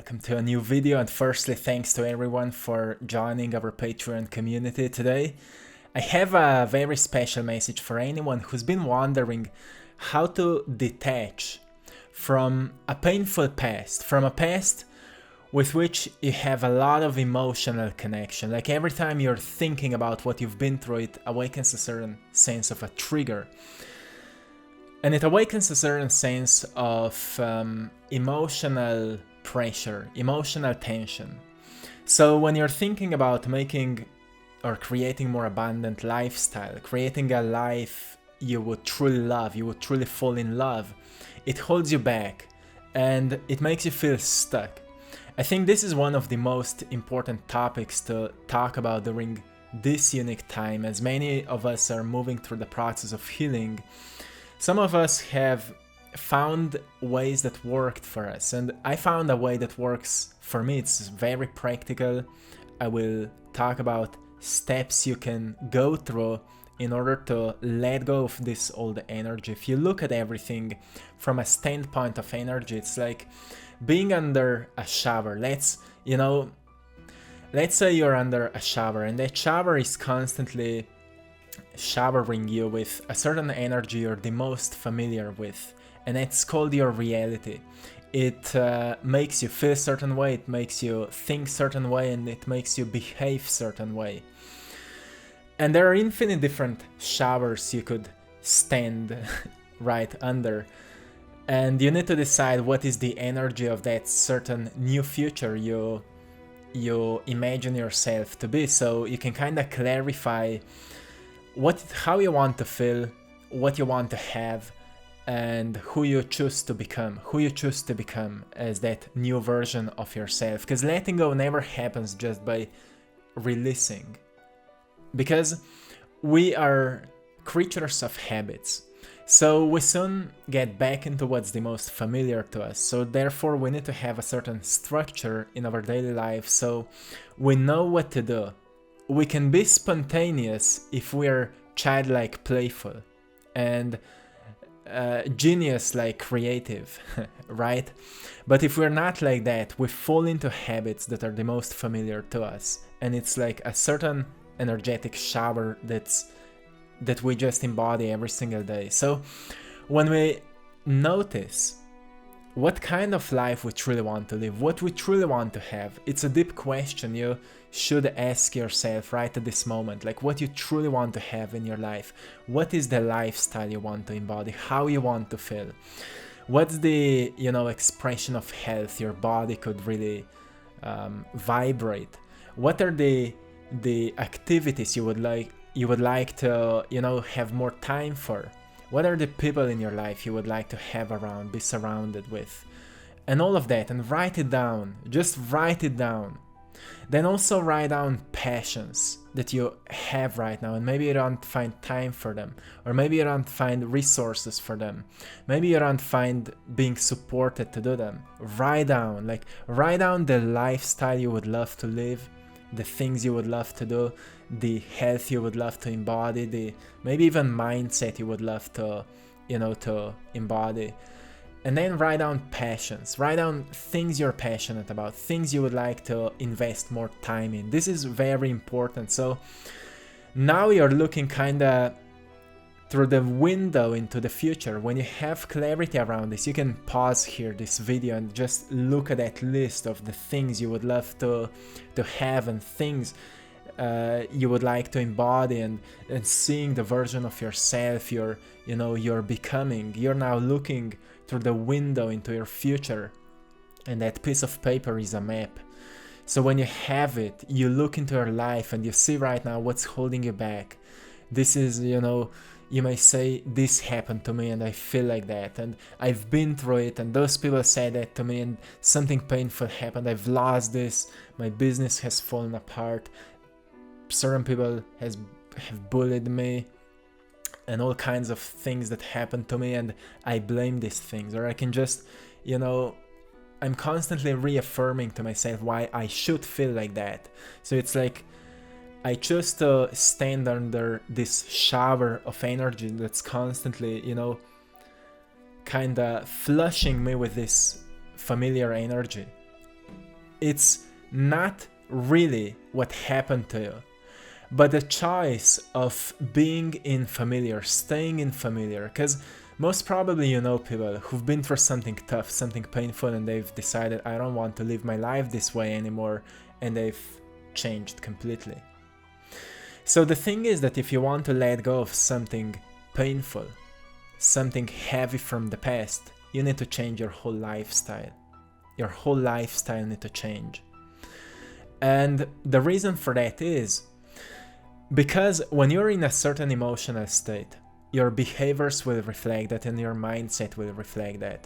welcome to a new video, and firstly thanks to everyone for joining our Patreon community today. I have a very special message for anyone who's been wondering how to detach from a painful past, from a past with which you have a lot of emotional connection. Like every time you're thinking about what you've been through, it awakens a certain sense of a trigger. And it awakens a certain sense of emotional pressure, emotional tension. So when you're thinking about making or creating more abundant lifestyle, creating a life you would truly love, you would truly fall in love, it holds you back and it makes you feel stuck. I think this is one of the most important topics to talk about during this unique time, as many of us are moving through the process of healing. Some of us have found ways that worked for us, and I found a way that works for me. It's very practical. I will talk about steps you can go through in order to let go of this old energy. If you look at everything from a standpoint of energy, it's like being under a shower. Let's say you're under a shower and that shower is constantly showering you with a certain energy you're the most familiar with, and it's called your reality. It makes you feel a certain way, it makes you think certain way, and it makes you behave certain way. And there are infinite different showers you could stand right under, and you need to decide what is the energy of that certain new future you imagine yourself to be, so you can kind of clarify how you want to feel, what you want to have, and who you choose to become as that new version of yourself. Because letting go never happens just by releasing, because we are creatures of habits, so we soon get back into what's the most familiar to us. So therefore we need to have a certain structure in our daily life so we know what to do. We can be spontaneous if we're childlike playful and genius like creative, right? But if we're not like that, we fall into habits that are the most familiar to us, and it's like a certain energetic shower that we just embody every single day. So when we notice what kind of life we truly want to live, what we truly want to have, it's a deep question you should ask yourself right at this moment. Like, what you truly want to have in your life, what is the lifestyle you want to embody, how you want to feel, what's the expression of health your body could really vibrate, what are the activities you would like to have more time for, what are the people in your life you would like to have around, be surrounded with, and all of that, and write it down. Just write it down. Then also write down passions that you have right now, and maybe you don't find time for them, or maybe you don't find resources for them, maybe you don't find being supported to do them. Write down the lifestyle you would love to live, the things you would love to do, the health you would love to embody, the maybe even mindset you would love to embody. And then write down passions, write down things you're passionate about, things you would like to invest more time in. This is very important. So now you're looking kinda through the window into the future. When you have clarity around this, you can pause here this video and just look at that list of the things you would love to have and things you would like to embody, and seeing the version of yourself you're becoming. You're now looking through the window into your future, and that piece of paper is a map. So when you have it, you look into your life and you see right now what's holding you back. This is, you may say, this happened to me and I feel like that, and I've been through it, and those people said that to me, and something painful happened. I've lost this, my business has fallen apart, certain people have bullied me, and all kinds of things that happened to me, and I blame these things. Or I can just, I'm constantly reaffirming to myself why I should feel like that. So it's like I choose to stand under this shower of energy that's constantly, kinda flushing me with this familiar energy. It's not really what happened to you, but the choice of being in familiar, staying in familiar, because most probably you know people who've been through something tough, something painful, and they've decided, I don't want to live my life this way anymore, and they've changed completely. So the thing is that if you want to let go of something painful, something heavy from the past, you need to change your whole lifestyle. Your whole lifestyle needs to change. And the reason for that is because when you're in a certain emotional state, your behaviors will reflect that and your mindset will reflect that.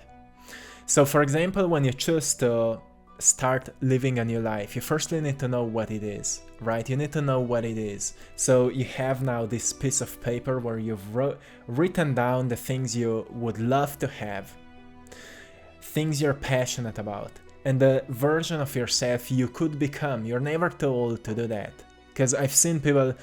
So for example, when you choose to start living a new life, you firstly need to know what it is, right? You need to know what it is. So you have now this piece of paper where you've written down the things you would love to have, things you're passionate about, and the version of yourself you could become. You're never too old to do that. Because I've seen people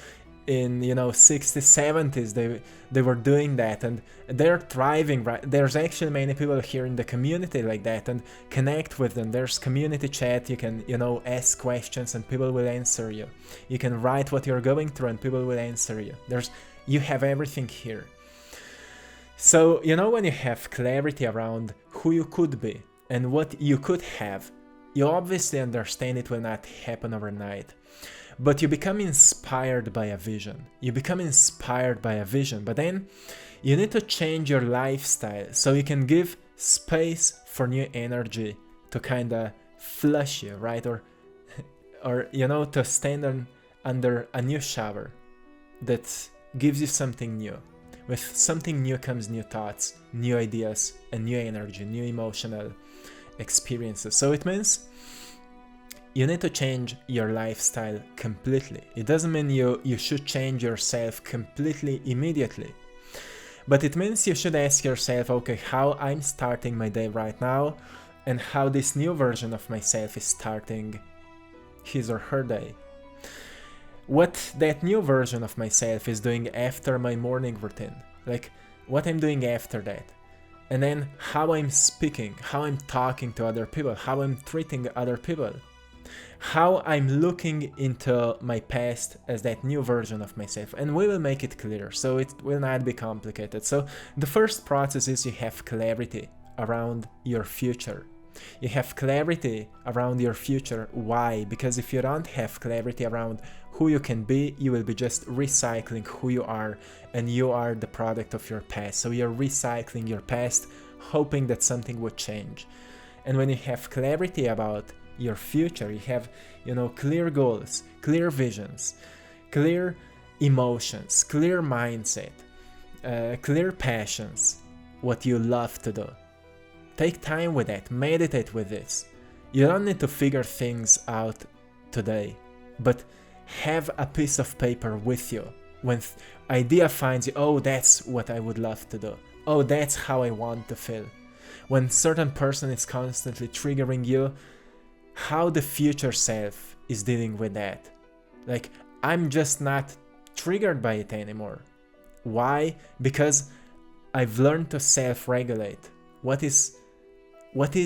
in 60s, 70s, they were doing that and they're thriving, right? There's actually many people here in the community like that, and connect with them. There's community chat, you can ask questions and people will answer you. You can write what you're going through and people will answer you. You have everything here. So when you have clarity around who you could be and what you could have, you obviously understand it will not happen overnight. But you become inspired by a vision. But then you need to change your lifestyle so you can give space for new energy to kind of flush you, right? Or to stand under a new shower that gives you something new. With something new comes new thoughts, new ideas, and new energy, new emotional experiences. So it means you need to change your lifestyle completely. It doesn't mean you should change yourself completely immediately. But it means you should ask yourself, okay, how I'm starting my day right now and how this new version of myself is starting his or her day. What that new version of myself is doing after my morning routine. Like what I'm doing after that. And then how I'm speaking, how I'm talking to other people, how I'm treating other people. How I'm looking into my past as that new version of myself, and we will make it clear, so it will not be complicated. So the first process is you have clarity around your future. You have clarity around your future. Why? Because if you don't have clarity around who you can be, you will be just recycling who you are, and you are the product of your past. So you're recycling your past, hoping that something would change. And when you have clarity about your future, you have clear goals, clear visions, clear emotions, clear mindset, clear passions, what you love to do. Take time with that, meditate with this. You don't need to figure things out today, but have a piece of paper with you. When idea finds you, oh, that's what I would love to do. Oh, that's how I want to feel. When certain person is constantly triggering you, how the future self is dealing with that. Like, I'm just not triggered by it anymore. Why? Because I've learned to self-regulate. What is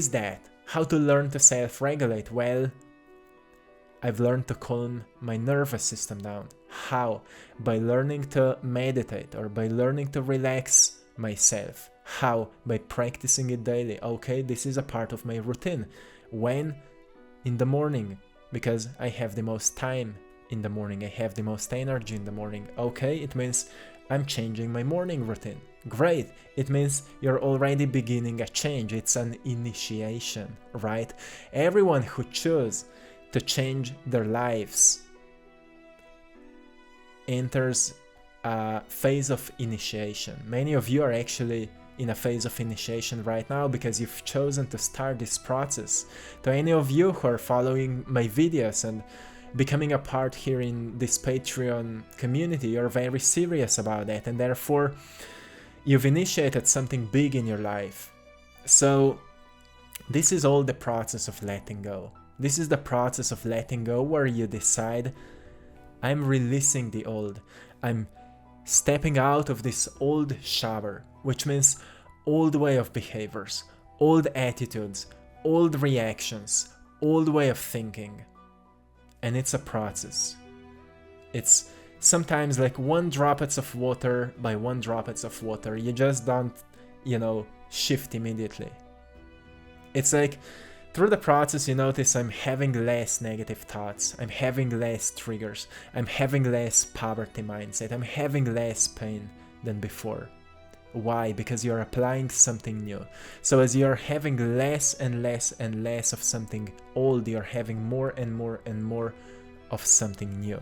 that? How to learn to self-regulate? Well, I've learned to calm my nervous system down. How? By learning to meditate or by learning to relax myself. How? By practicing it daily. Okay, this is a part of my routine. When? In the morning, because I have the most time in the morning. I have the most energy in the morning. Okay, it means I'm changing my morning routine. Great, it means you're already beginning a change. It's an initiation, right? Everyone who chooses to change their lives enters a phase of initiation. Many of you are actually in a phase of initiation right now because you've chosen to start this process. To any of you who are following my videos and becoming a part here in this Patreon community, you're very serious about that, and therefore you've initiated something big in your life. So this is all the process of letting go. This is the process of letting go where you decide, I'm releasing the old. I'm stepping out of this old shower, which means old way of behaviors, old attitudes, old reactions, old way of thinking, and it's a process. It's sometimes like one droplets of water by one droplets of water. You just don't, shift immediately. It's like through the process you notice I'm having less negative thoughts, I'm having less triggers, I'm having less poverty mindset, I'm having less pain than before. Why? Because you're applying something new. So as you're having less and less and less of something old, you're having more and more and more of something new.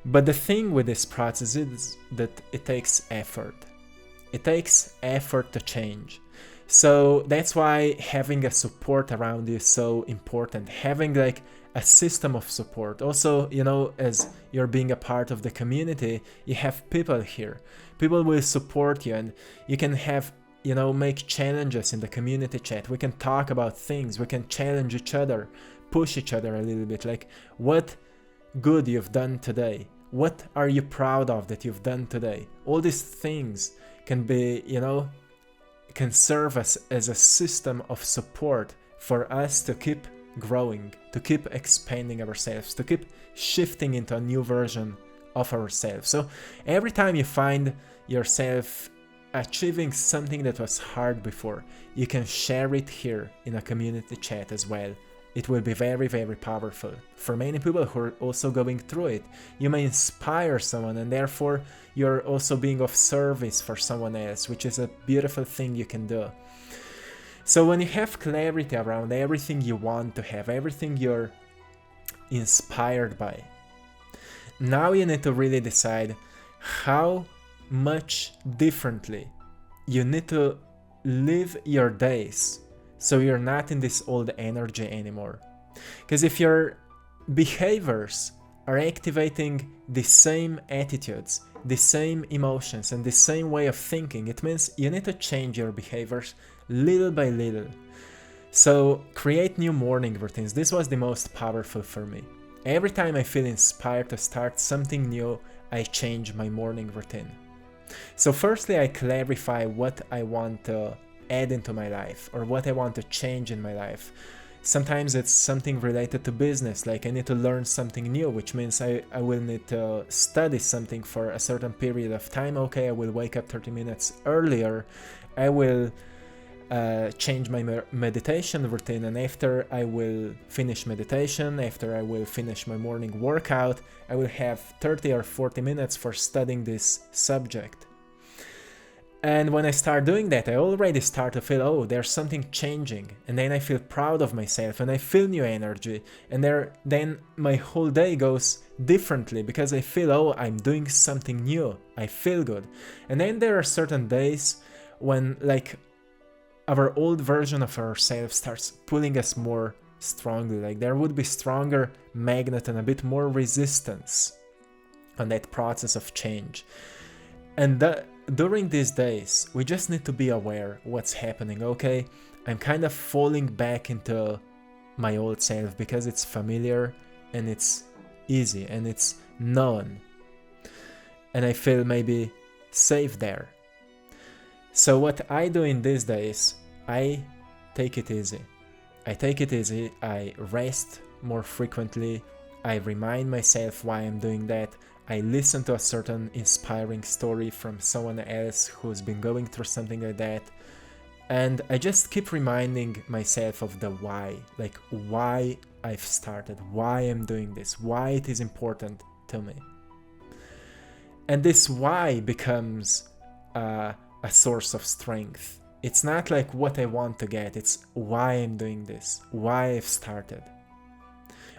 But the thing with this process is that it takes effort. It takes effort to change. So that's why having a support around you is so important. Having like a system of support. Also, as you're being a part of the community, you have people here. People will support you, and you can have, make challenges in the community chat. We can talk about things. We can challenge each other, push each other a little bit. Like, what good you've done today? What are you proud of that you've done today? All these things can be, can serve us as a system of support for us to keep growing, to keep expanding ourselves, to keep shifting into a new version of ourselves. So every time you find yourself achieving something that was hard before, you can share it here in a community chat as well. It will be very, very powerful. For many people who are also going through it, you may inspire someone, and therefore you're also being of service for someone else, which is a beautiful thing you can do. So when you have clarity around everything you want to have, everything you're inspired by, now you need to really decide how much differently you need to live your days so you're not in this old energy anymore. Because if your behaviors are activating the same attitudes, the same emotions, and the same way of thinking, it means you need to change your behaviors little by little. So create new morning routines. This was the most powerful for me. Every time I feel inspired to start something new, I change my morning routine. So firstly, I clarify what I want to add into my life or what I want to change in my life. Sometimes it's something related to business, like I need to learn something new, which means I will need to study something for a certain period of time. Okay, I will wake up 30 minutes earlier. I will change my meditation routine, and after I will finish meditation, after I will finish my morning workout, I will have 30 or 40 minutes for studying this subject. And when I start doing that, I already start to feel, oh, there's something changing, and then I feel proud of myself and I feel new energy, and then my whole day goes differently because I feel, oh, I'm doing something new, I feel good. And then there are certain days when like our old version of ourselves starts pulling us more strongly, like there would be stronger magnet and a bit more resistance on that process of change. And during these days, we just need to be aware what's happening. Okay, I'm kind of falling back into my old self because it's familiar and it's easy and it's known, and I feel maybe safe there. So what I do in these days, I take it easy. I rest more frequently. I remind myself why I'm doing that. I listen to a certain inspiring story from someone else who's been going through something like that. And I just keep reminding myself of the why, like why I've started, why I'm doing this, why it is important to me. And this why becomes a source of strength. It's not like what I want to get, it's why I'm doing this, why I've started.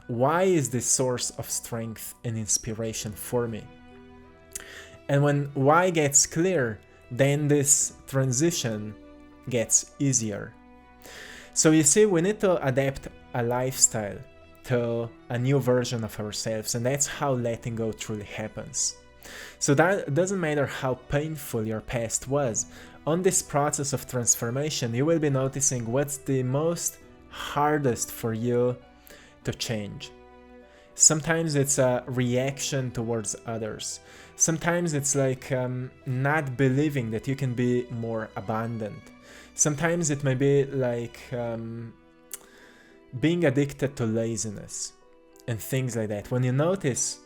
Why is this source of strength and inspiration for me? And when why gets clear, then this transition gets easier. So you see, we need to adapt a lifestyle to a new version of ourselves, and that's how letting go truly happens. So that doesn't matter how painful your past was. On this process of transformation, you will be noticing what's the most hardest for you to change. Sometimes it's a reaction towards others. Sometimes it's like not believing that you can be more abundant. Sometimes it may be like being addicted to laziness and things like that. When you notice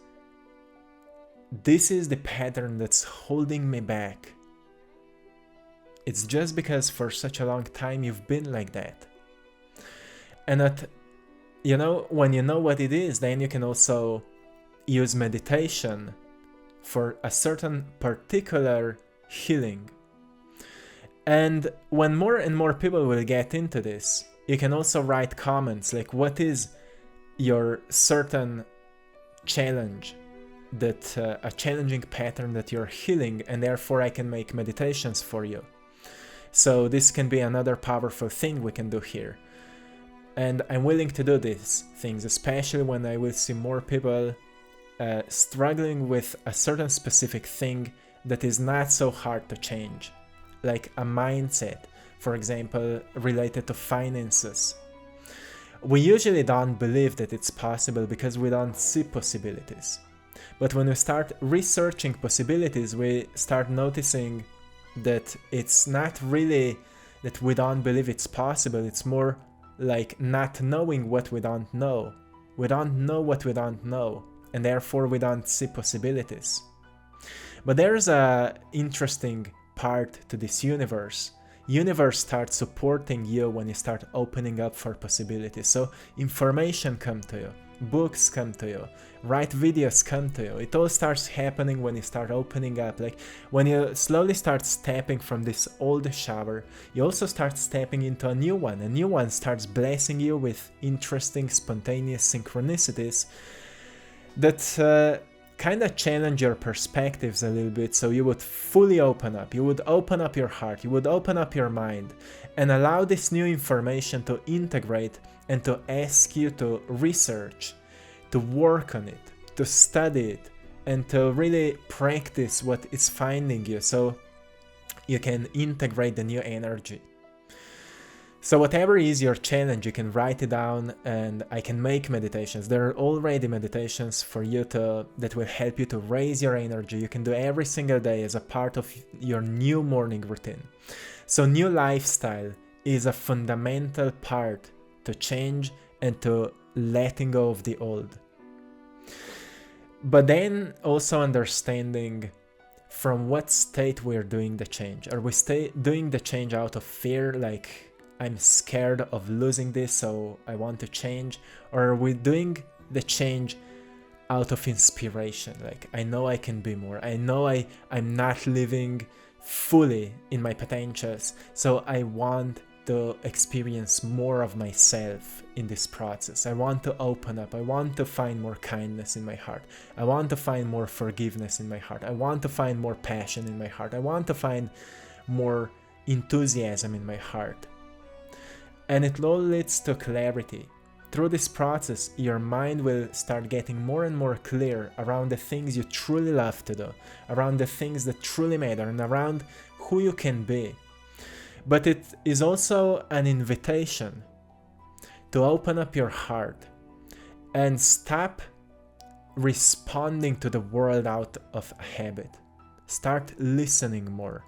this is the pattern that's holding me back, it's just because for such a long time you've been like that. And when you know what it is, then you can also use meditation for a certain particular healing. And when more and more people will get into this, you can also write comments like, what is your certain challenge, that a challenging pattern that you're healing, and therefore I can make meditations for you. So this can be another powerful thing we can do here. And I'm willing to do these things, especially when I will see more people struggling with a certain specific thing that is not so hard to change, like a mindset, for example, related to finances. We usually don't believe that it's possible because we don't see possibilities. But when we start researching possibilities, we start noticing that it's not really that we don't believe it's possible, it's more like not knowing what we don't know. We don't know what we don't know, and therefore we don't see possibilities. But there's a interesting part to this universe. Universe starts supporting you when you start opening up for possibilities. So information come to you, books come to you, right videos come to you. It all starts happening when you start opening up. Like when you slowly start stepping from this old shower, you also start stepping into a new one. A new one starts blessing you with interesting, spontaneous synchronicities that kind of challenge your perspectives a little bit, so you would fully open up. You would open up your heart, you would open up your mind, and allow this new information to integrate and to ask you to research, to work on it, to study it, and to really practice what is finding you, so you can integrate the new energy. So whatever is your challenge, you can write it down, and I can make meditations. There are already meditations for you that will help you to raise your energy. You can do every single day as a part of your new morning routine. So new lifestyle is a fundamental part to change and to letting go of the old. But then also understanding from what state we're doing the change. Are we doing the change out of fear, like I'm scared of losing this, so I want to change? Or are we doing the change out of inspiration? Like, I know I can be more. I know I'm not living fully in my potentials, so I want to experience more of myself in this process. I want to open up. I want to find more kindness in my heart. I want to find more forgiveness in my heart. I want to find more passion in my heart. I want to find more enthusiasm in my heart. And it all leads to clarity. Through this process, your mind will start getting more and more clear around the things you truly love to do, around the things that truly matter, and around who you can be. But it is also an invitation to open up your heart and stop responding to the world out of a habit. Start listening more.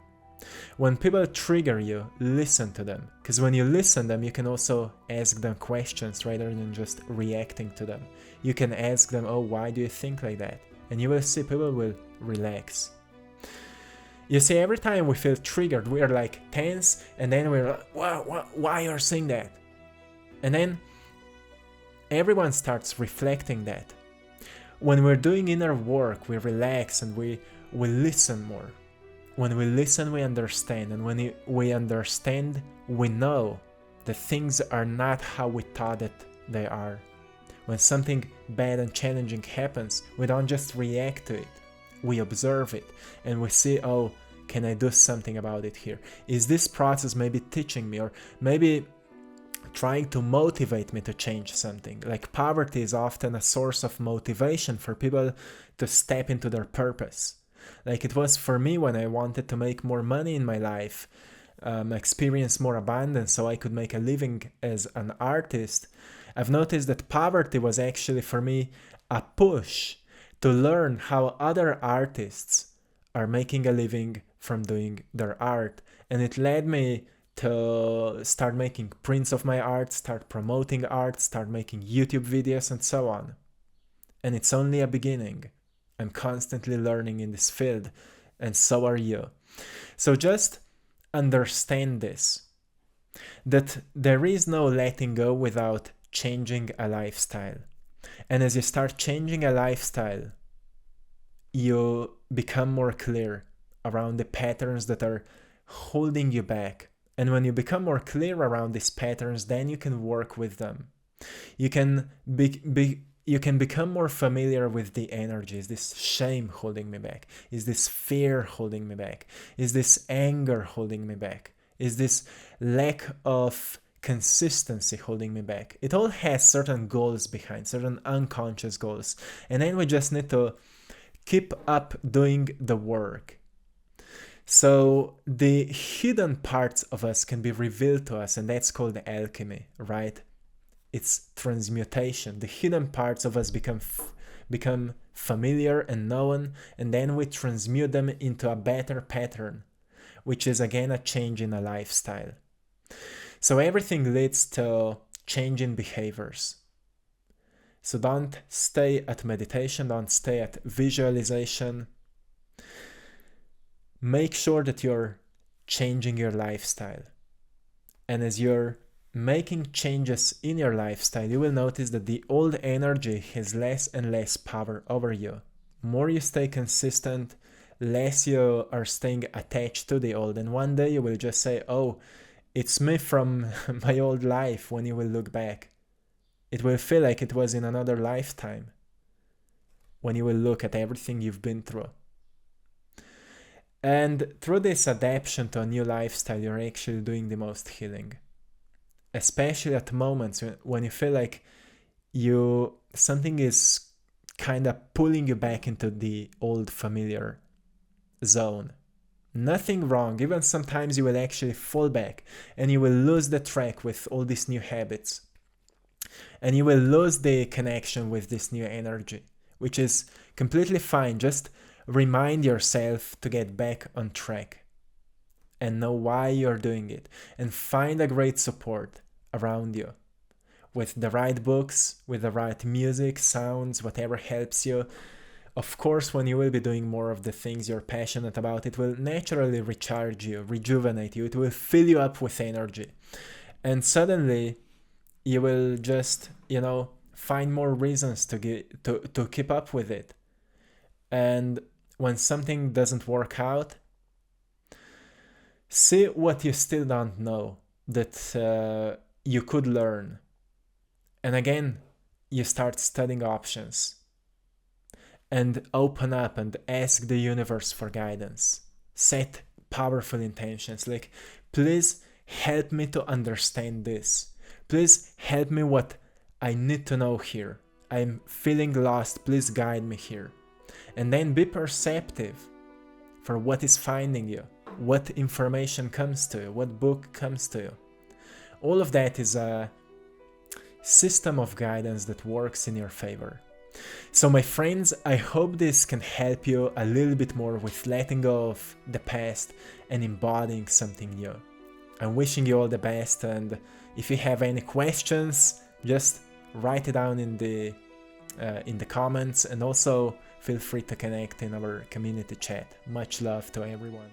When people trigger you, listen to them. Because when you listen to them, you can also ask them questions rather than just reacting to them. You can ask them, oh, why do you think like that? And you will see people will relax. You see, every time we feel triggered, we are like tense, and then we're like, wow, why you're saying that? And then everyone starts reflecting that. When we're doing inner work, we relax and we listen more. When we listen, we understand, and when we understand, we know that things are not how we thought that they are. When something bad and challenging happens, we don't just react to it. We observe it, and we see, oh, can I do something about it here? Is this process maybe teaching me, or maybe trying to motivate me to change something? Like, poverty is often a source of motivation for people to step into their purpose. Like it was for me when I wanted to make more money in my life, experience more abundance so I could make a living as an artist. I've noticed that poverty was actually for me a push to learn how other artists are making a living from doing their art. And it led me to start making prints of my art, start promoting art, start making YouTube videos and so on. And it's only a beginning. I'm constantly learning in this field, and so are you. So just understand this, that there is no letting go without changing a lifestyle. And as you start changing a lifestyle, you become more clear around the patterns that are holding you back. And when you become more clear around these patterns, then you can work with them. You can become more familiar with the energy. Is this shame holding me back? Is this fear holding me back? Is this anger holding me back? Is this lack of consistency holding me back? It all has certain goals behind, certain unconscious goals. And then we just need to keep up doing the work. So the hidden parts of us can be revealed to us, and that's called alchemy, right? It's transmutation. The hidden parts of us become familiar and known, and then we transmute them into a better pattern, which is again a change in a lifestyle. So everything leads to change in behaviors. So don't stay at meditation, don't stay at visualization. Make sure that you're changing your lifestyle. And as you're making changes in your lifestyle, you will notice that the old energy has less and less power over you. More you stay consistent, less you are staying attached to the old. And one day you will just say, oh, it's me from my old life. When you will look back, it will feel like it was in another lifetime when you will look at everything you've been through. And through this adaptation to a new lifestyle, you're actually doing the most healing. Especially at moments when you feel like something is kind of pulling you back into the old familiar zone. Nothing wrong. Even sometimes you will actually fall back and you will lose the track with all these new habits. And you will lose the connection with this new energy, which is completely fine. Just remind yourself to get back on track and know why you're doing it, and find a great support around you with the right books, with the right music, sounds, whatever helps you. Of course, when you will be doing more of the things you're passionate about, it will naturally recharge you, rejuvenate you, it will fill you up with energy. And suddenly you will just, find more reasons to keep up with it. And when something doesn't work out, see what you still don't know that you could learn. And again, you start studying options and open up and ask the universe for guidance. Set powerful intentions like, please help me to understand this. Please help me what I need to know here. I'm feeling lost. Please guide me here. And then be perceptive for what is finding you, what information comes to you, what book comes to you. All of that is a system of guidance that works in your favor. So my friends, I hope this can help you a little bit more with letting go of the past and embodying something new. I'm wishing you all the best, and if you have any questions, just write it down in the comments, and also feel free to connect in our community chat. Much love to everyone.